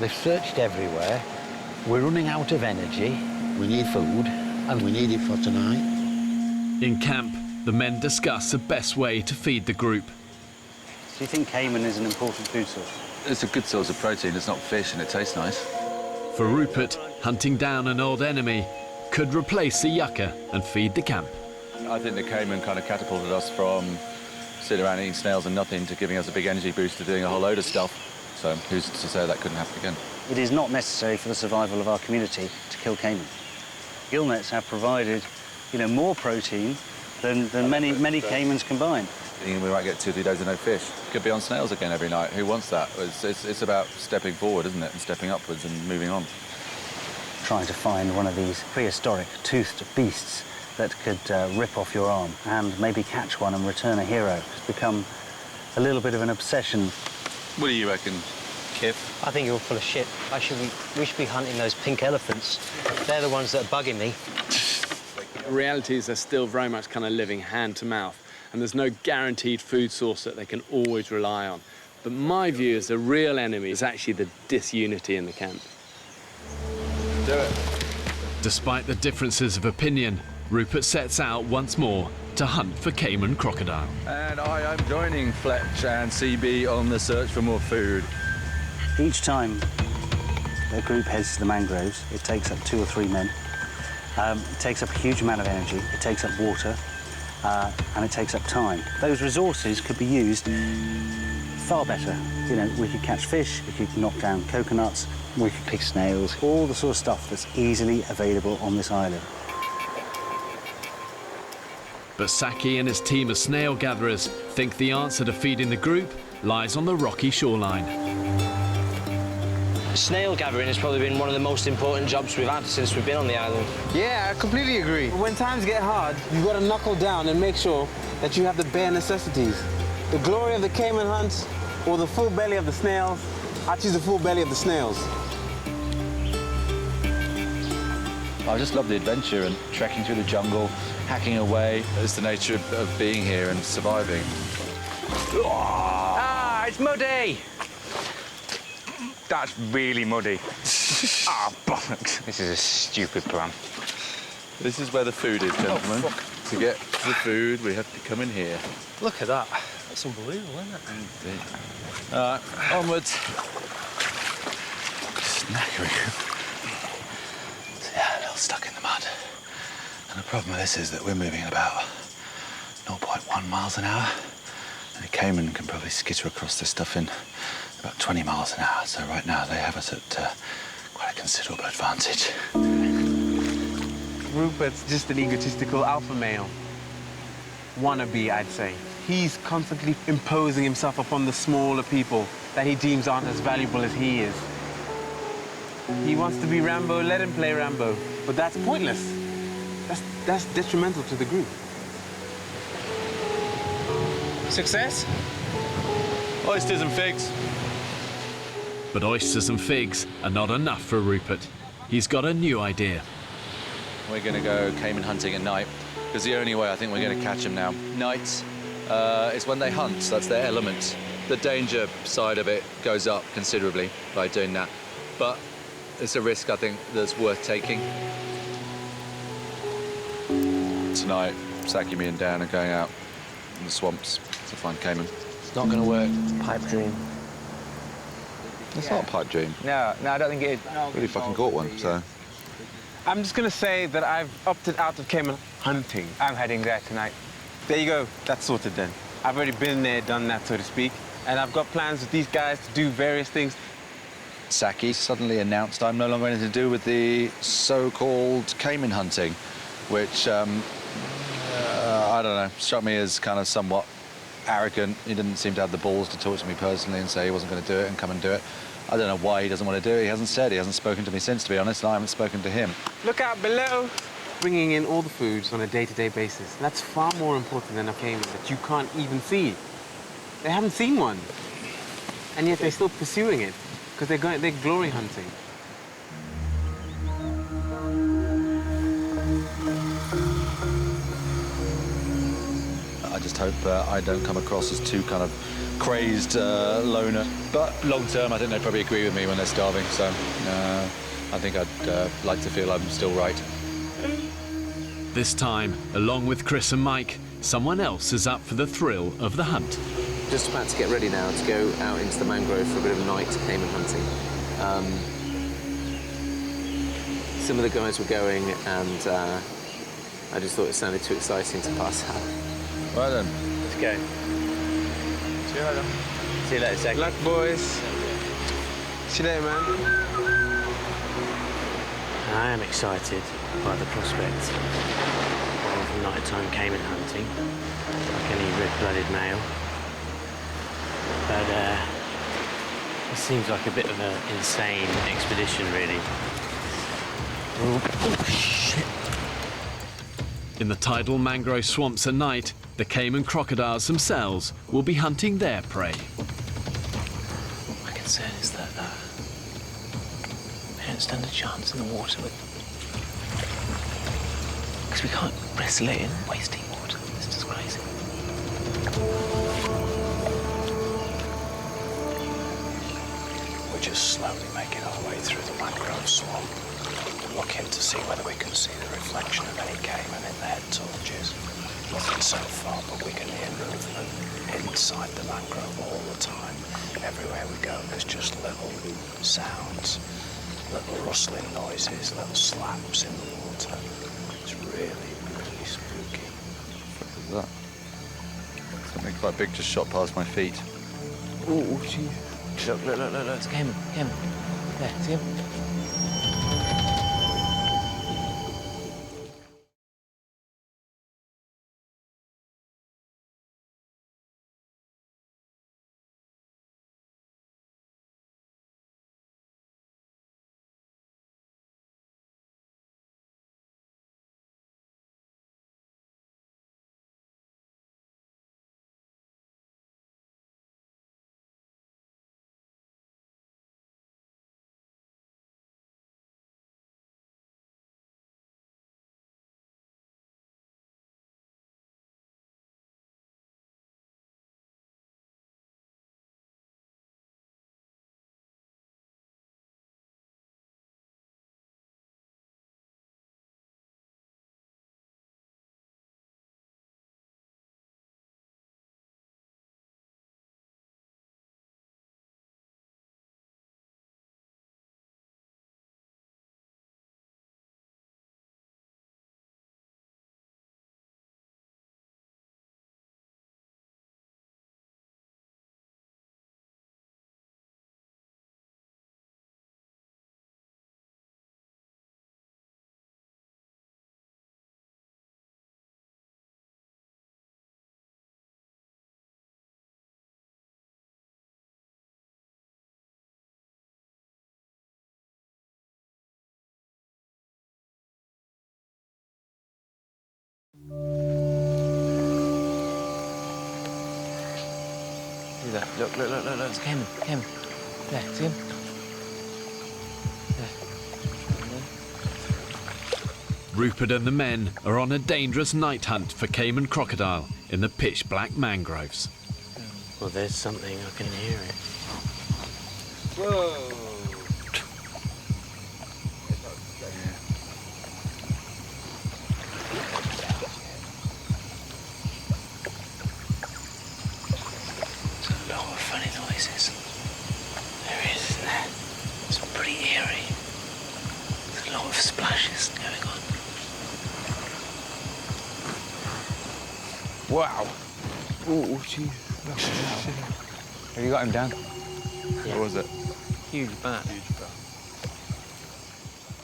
[SPEAKER 18] They've searched everywhere. We're running out of energy. We need food, and we need it for tonight.
[SPEAKER 3] In camp, the men discuss the best way to feed the group.
[SPEAKER 8] Do you think caiman is an important food source?
[SPEAKER 10] It's a good source of protein. It's not fish and it tastes nice.
[SPEAKER 3] For Rupert, hunting down an old enemy could replace the yucca and feed the camp.
[SPEAKER 10] I think the caiman kind of catapulted us from sitting around eating snails and nothing to giving us a big energy boost to doing a whole load of stuff. So who's to say that couldn't happen again?
[SPEAKER 8] It is not necessary for the survival of our community to kill caiman. Gill nets have provided, you know, more protein than many caimans combined.
[SPEAKER 10] We might get 2 or 3 days of no fish. Could be on snails again every night. Who wants that? It's about stepping forward, isn't it? And stepping upwards and moving on.
[SPEAKER 8] Trying to find one of these prehistoric toothed beasts that could rip off your arm and maybe catch one and return a hero has become a little bit of an obsession.
[SPEAKER 10] What do you reckon, Kif?
[SPEAKER 19] I think you're full of shit. We should be hunting those pink elephants. They're the ones that are bugging me.
[SPEAKER 12] The reality is they're still very much kind of living hand to mouth, and there's no guaranteed food source that they can always rely on. But my view is the real enemy is actually the disunity in the camp.
[SPEAKER 10] Do it.
[SPEAKER 3] Despite the differences of opinion, Rupert sets out once more to hunt for caiman crocodile.
[SPEAKER 10] And I am joining Fletch and CB on the search for more food.
[SPEAKER 8] Each time a group heads to the mangroves, it takes up 2 or 3 men. It takes up a huge amount of energy, it takes up water, and it takes up time. Those resources could be used far better. You know, we could catch fish, we could knock down coconuts, we could pick snails, all the sort of stuff that's easily available on this island.
[SPEAKER 3] But Saki and his team of snail gatherers think the answer to feeding the group lies on the rocky shoreline.
[SPEAKER 16] Snail gathering has probably been one of the most important jobs we've had since we've been on the island.
[SPEAKER 7] Yeah, I completely agree. When times get hard, you've got to knuckle down and make sure that you have the bare necessities. The glory of the caiman hunt or the full belly of the snails, I choose the full belly of the snails.
[SPEAKER 10] I just love the adventure and trekking through the jungle, hacking away. It's the nature of being here and surviving.
[SPEAKER 9] Ah, it's muddy! That's really muddy. Ah, bollocks. This is a stupid plan.
[SPEAKER 10] This is where the food is, gentlemen. To get to the food, we have to come in here.
[SPEAKER 16] Look at that. That's unbelievable, isn't it?
[SPEAKER 10] All right, onwards. Snackering. Yeah, a little stuck in the mud. And the problem with this is that we're moving at about 0.1 miles an hour. And a caiman can probably skitter across this stuff in about 20 miles an hour. So right now they have us at quite a considerable advantage.
[SPEAKER 7] Rupert's just an egotistical alpha male. Wannabe, I'd say. He's constantly imposing himself upon the smaller people that he deems aren't as valuable as he is. He wants to be Rambo, let him play Rambo. But that's pointless. That's detrimental to the group. Success?
[SPEAKER 10] Oysters and figs.
[SPEAKER 3] But oysters and figs are not enough for Rupert. He's got a new idea.
[SPEAKER 10] We're going to go caiman hunting at night, because the only way I think we're going to catch them now. Nights is when they hunt, so that's their element. The danger side of it goes up considerably by doing that, but it's a risk I think that's worth taking. Tonight, Saki, me and Dan are going out in the swamps to find caiman.
[SPEAKER 16] It's not going to work. Pipe dream.
[SPEAKER 15] It's not a pipe dream.
[SPEAKER 9] No, I don't think it is.
[SPEAKER 15] Really fucking caught one, so...
[SPEAKER 7] I'm just going to say that I've opted out of caiman hunting.
[SPEAKER 9] I'm heading there tonight.
[SPEAKER 7] There you go. That's sorted then. I've already been there, done that, so to speak. And I've got plans with these guys to do various things.
[SPEAKER 10] Saki suddenly announced I'm no longer anything to do with the so-called caiman hunting, which, I don't know, struck me as kind of somewhat arrogant. He didn't seem to have the balls to talk to me personally and say he wasn't going to do it and come and do it. I don't know why he doesn't want to do it. He hasn't said. He hasn't spoken to me since, to be honest, and I haven't spoken to him.
[SPEAKER 7] Look out below. Bringing in all the foods on a day-to-day basis. That's far more important than a caiman that you can't even see. They haven't seen one. And yet they're still pursuing it because they're glory hunting.
[SPEAKER 10] I just hope I don't come across as too kind of crazed loner. But long term, I think they probably agree with me when they're starving. So I think I'd like to feel I'm still right.
[SPEAKER 3] This time, along with Chris and Mike, someone else is up for the thrill of the hunt.
[SPEAKER 20] Just about to get ready now to go out into the mangrove for a bit of night caiman hunting. Some of the guys were going, and I just thought it sounded too exciting to pass out.
[SPEAKER 10] Right then.
[SPEAKER 16] Let's go.
[SPEAKER 7] See you later.
[SPEAKER 16] See you later, Zach.
[SPEAKER 7] Luck, boys. See you later, man.
[SPEAKER 19] I am excited by the prospect of nighttime caiman hunting, like any red-blooded male. But it seems like a bit of an insane expedition, really. Oh, shit.
[SPEAKER 3] In the tidal mangrove swamps at night, the caiman crocodiles themselves will be hunting their prey.
[SPEAKER 19] My concern is that we don't stand a chance in the water with them. Because we can't wrestle it in, wasting water. It's just crazy.
[SPEAKER 21] We're just slowly making our way through the mangrove swamp, looking to see whether we can see the reflection of any caiman in the head torches. Nothing so far, but we can hear movement inside the mangrove all the time. Everywhere we go, there's just little sounds, little rustling noises, little slaps in the water. It's really, really spooky.
[SPEAKER 10] What is that? Something quite big just shot past my feet.
[SPEAKER 20] Oh, gee. Look, it's him. There, see him? See that? Look, it's him. There, see him?
[SPEAKER 3] Rupert and the men are on a dangerous night hunt for caiman crocodile in the pitch-black mangroves.
[SPEAKER 19] Well, there's something, I can hear it.
[SPEAKER 11] Whoa!
[SPEAKER 19] There's a lot of funny noises. There is, isn't there? It's pretty eerie. There's a lot of splashes going on.
[SPEAKER 11] Wow.
[SPEAKER 19] Oh, jeez.
[SPEAKER 11] Have you got him down?
[SPEAKER 10] What was it?
[SPEAKER 19] Huge bat.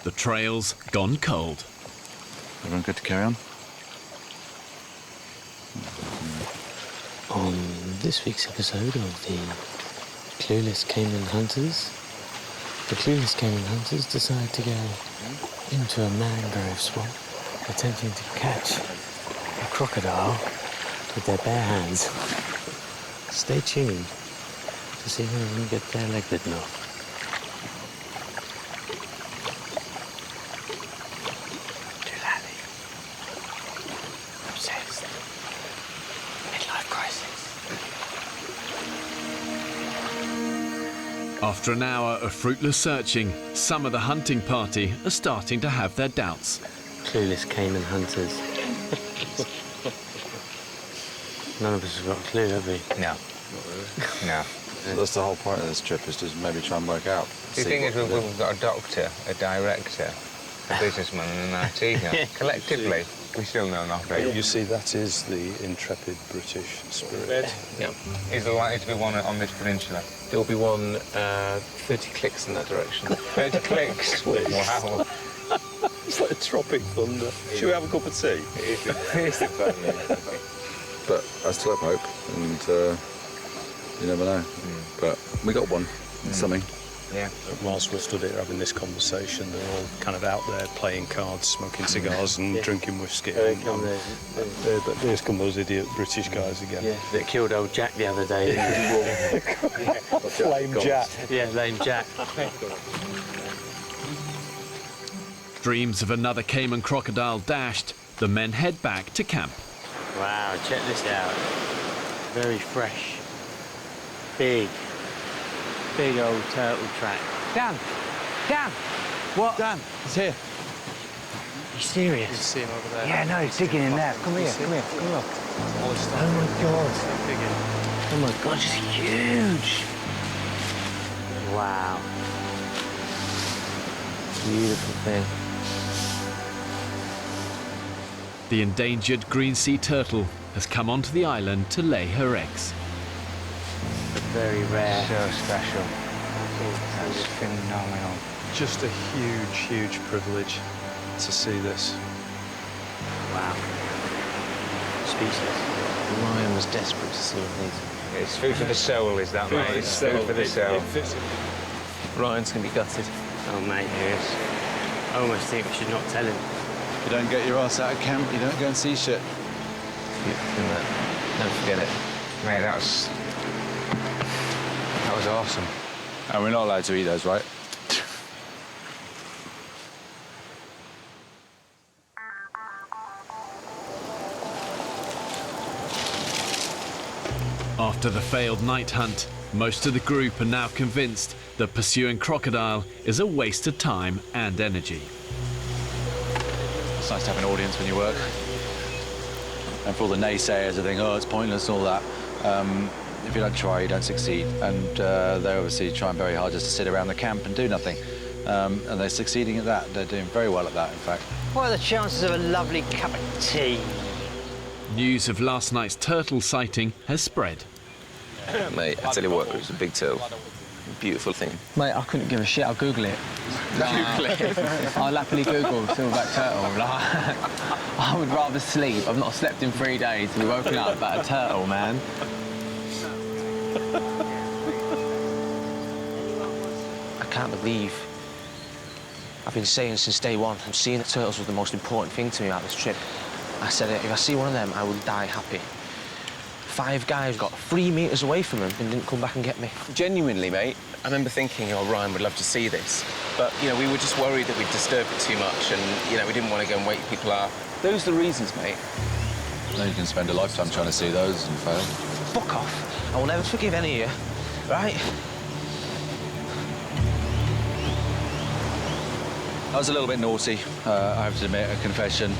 [SPEAKER 3] The trail's gone cold.
[SPEAKER 10] Everyone good to carry on?
[SPEAKER 19] On this week's episode of the Clueless Caiman Hunters, the Clueless Caiman Hunters decide to go into a mangrove swamp, attempting to catch a crocodile with their bare hands. Stay tuned to see whether we can get their leg bitten off. Obsessed. Midlife crisis.
[SPEAKER 3] After an hour of fruitless searching, some of the hunting party are starting to have their doubts.
[SPEAKER 19] Clueless Caiman Hunters. None of us have got a clue, have we?
[SPEAKER 6] No. No.
[SPEAKER 10] That's the whole point of this trip, is to maybe try and work out.
[SPEAKER 6] The thing is, we've got a doctor, a director, a businessman and an IT guy. Collectively, we still know nothing.
[SPEAKER 5] You see, that is the intrepid British spirit.
[SPEAKER 20] Yeah.
[SPEAKER 6] Is there likely to be one on this peninsula?
[SPEAKER 20] There'll be one 30 clicks in that direction.
[SPEAKER 6] 30 clicks? Wow.
[SPEAKER 5] It's like a tropic thunder. Should we have a cup of tea?
[SPEAKER 6] It is the fun,
[SPEAKER 10] But I still have hope, and you never know. But we got one. It's something.
[SPEAKER 6] Yeah.
[SPEAKER 5] Whilst we're stood here having this conversation, they're all kind of out there playing cards, smoking cigars and drinking whiskey. There's come those idiot British guys again.
[SPEAKER 19] Yeah, that killed old Jack the other day.
[SPEAKER 5] Lame Jack.
[SPEAKER 19] Yeah, lame Jack.
[SPEAKER 3] Dreams of another caiman crocodile dashed, the men head back to camp.
[SPEAKER 19] Wow, check this out. Very fresh. Big old turtle track.
[SPEAKER 13] Dan! What? Dan, he's here.
[SPEAKER 8] You serious?
[SPEAKER 17] You see him over there.
[SPEAKER 8] Yeah, no, he's digging in there. Come here, come here, come here. Oh my God. Oh my God, it's huge.
[SPEAKER 20] Wow. Beautiful thing.
[SPEAKER 3] The endangered green sea turtle has come onto the island to lay her eggs.
[SPEAKER 20] Very rare.
[SPEAKER 8] So special. That's phenomenal.
[SPEAKER 5] Just a huge, huge privilege to see this.
[SPEAKER 20] Wow.
[SPEAKER 17] Speechless.
[SPEAKER 20] Ryan was desperate to see these.
[SPEAKER 9] It's food for the soul, is that, mate? It's food for the soul.
[SPEAKER 20] Ryan's going to be gutted.
[SPEAKER 17] Oh, mate, yes. I almost think we should not tell him.
[SPEAKER 10] You don't get your ass out of camp, you don't go and see shit.
[SPEAKER 20] Don't forget it.
[SPEAKER 9] Mate, that was awesome.
[SPEAKER 10] And we're not allowed to eat those, right?
[SPEAKER 3] After the failed night hunt, most of the group are now convinced that pursuing crocodile is a waste of time and energy.
[SPEAKER 10] It's nice to have an audience when you work. And for all the naysayers who think, oh, it's pointless and all that, if you don't try, you don't succeed. And they're obviously trying very hard just to sit around the camp and do nothing. And they're succeeding at that. They're doing very well at that, in fact.
[SPEAKER 14] What are the chances of a lovely cup of tea?
[SPEAKER 3] News of last night's turtle sighting has spread.
[SPEAKER 20] Mate, I tell you what, it was a big turtle. Beautiful thing.
[SPEAKER 13] Mate, I couldn't give a shit. I'll Google it.
[SPEAKER 20] Google it.
[SPEAKER 13] I'll happily Google silverback turtle. Like, I would rather sleep. I've not slept in 3 days to be woken up about a turtle, man.
[SPEAKER 16] I can't believe I've been saying since day one, I'm seeing the turtles was the most important thing to me about this trip. I said, if I see one of them, I will die happy. 5 guys got 3 meters away from them and didn't come back and get me.
[SPEAKER 20] Genuinely, mate, I remember thinking, oh, Ryan would love to see this. But, you know, we were just worried that we'd disturb it too much and, you know, we didn't want to go and wake people up. Those are the reasons, mate.
[SPEAKER 10] Then you can spend a lifetime trying to see those and fail.
[SPEAKER 16] Fuck off. I will never forgive any of you, right?
[SPEAKER 10] I was a little bit naughty, I have to admit, a confession.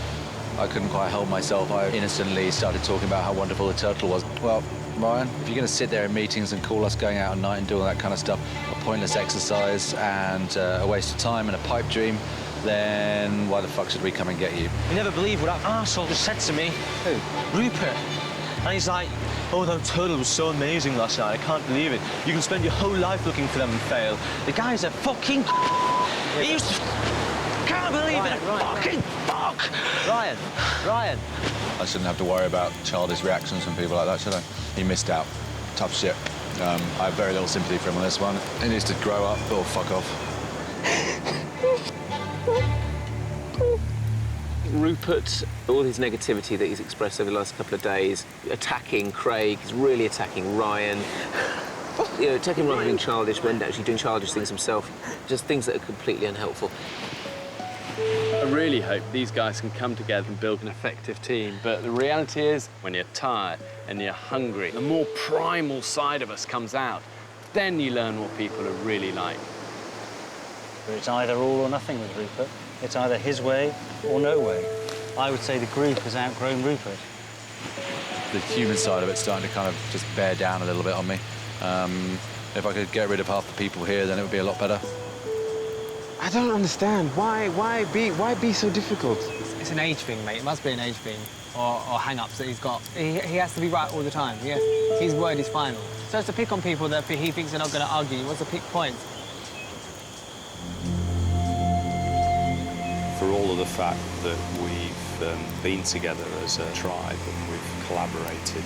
[SPEAKER 10] I couldn't quite help myself. I innocently started talking about how wonderful the turtle was. Well, Ryan, if you're going to sit there in meetings and call us going out at night and do all that kind of stuff, a pointless exercise and a waste of time and a pipe dream, then why the fuck should we come and get you?
[SPEAKER 16] You never believe what that arsehole just said to me.
[SPEAKER 10] Who?
[SPEAKER 16] Rupert. And he's like, oh, that turtle was so amazing last night. I can't believe it. You can spend your whole life looking for them and fail. The guy's a fucking... He used to... Can't believe it. Fucking fuck.
[SPEAKER 2] Ryan.
[SPEAKER 10] I shouldn't have to worry about childish reactions from people like that, should I? He missed out. Tough shit. I have very little sympathy for him on this one. He needs to grow up or fuck off.
[SPEAKER 20] Rupert, all his negativity that he's expressed over the last couple of days, attacking Craig, he's really attacking Ryan. You know, attacking rather than childish, but actually doing childish things himself. Just things that are completely unhelpful.
[SPEAKER 12] I really hope these guys can come together and build an effective team. But the reality is, when you're tired and you're hungry, the more primal side of us comes out. Then you learn what people are really like.
[SPEAKER 8] It's either all or nothing with Rupert. It's either his way or no way. I would say the group has outgrown Rupert.
[SPEAKER 10] The human side of it's starting to kind of just bear down a little bit on me. If I could get rid of half the people here, then it would be a lot better.
[SPEAKER 7] I don't understand. Why be so difficult?
[SPEAKER 13] It's an age thing, mate. It must be an age thing. Or hang-ups that he's got. He has to be right all the time. His word is final. So it's to pick on people that he thinks they're not going to argue. He wants to pick points.
[SPEAKER 5] For all of the fact that we've been together as a tribe and we've collaborated,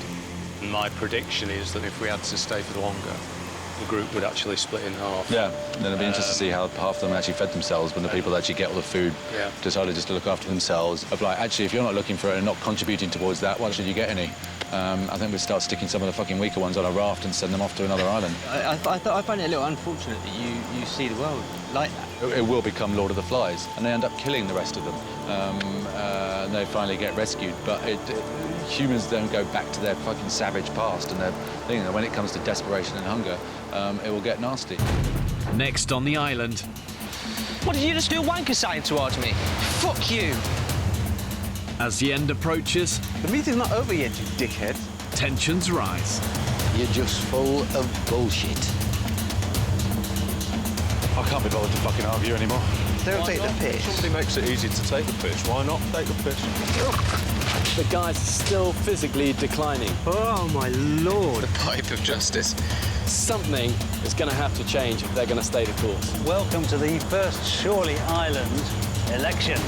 [SPEAKER 5] my prediction is that if we had to stay for longer, the group would actually split in half.
[SPEAKER 10] Yeah, and then it'd be interesting to see how half of them actually fed themselves when the people that actually get all the food decided just to look after themselves. Of like, actually, if you're not looking for it and not contributing towards that, why should you get any? I think we'd start sticking some of the fucking weaker ones on a raft and send them off to another island.
[SPEAKER 13] I find it a little unfortunate that you see the world like that.
[SPEAKER 10] It will become Lord of the Flies, and they end up killing the rest of them. And they finally get rescued, but humans don't go back to their fucking savage past, and when it comes to desperation and hunger, it will get nasty.
[SPEAKER 3] Next on the island,
[SPEAKER 16] What did you just do, wanker sign towards me? Fuck you.
[SPEAKER 3] As the end approaches,
[SPEAKER 7] the meeting's not over yet, you dickhead.
[SPEAKER 3] Tensions rise.
[SPEAKER 18] You're just full of bullshit.
[SPEAKER 10] I can't be bothered to fucking argue anymore.
[SPEAKER 4] Don't take the piss.
[SPEAKER 10] Somebody makes it easy to take the piss. Why not take the piss?
[SPEAKER 3] The guys are still physically declining.
[SPEAKER 7] Oh, my Lord.
[SPEAKER 11] The pipe of justice.
[SPEAKER 3] Something is going to have to change if they're going to stay the course.
[SPEAKER 8] Welcome to the first Shorley Island election.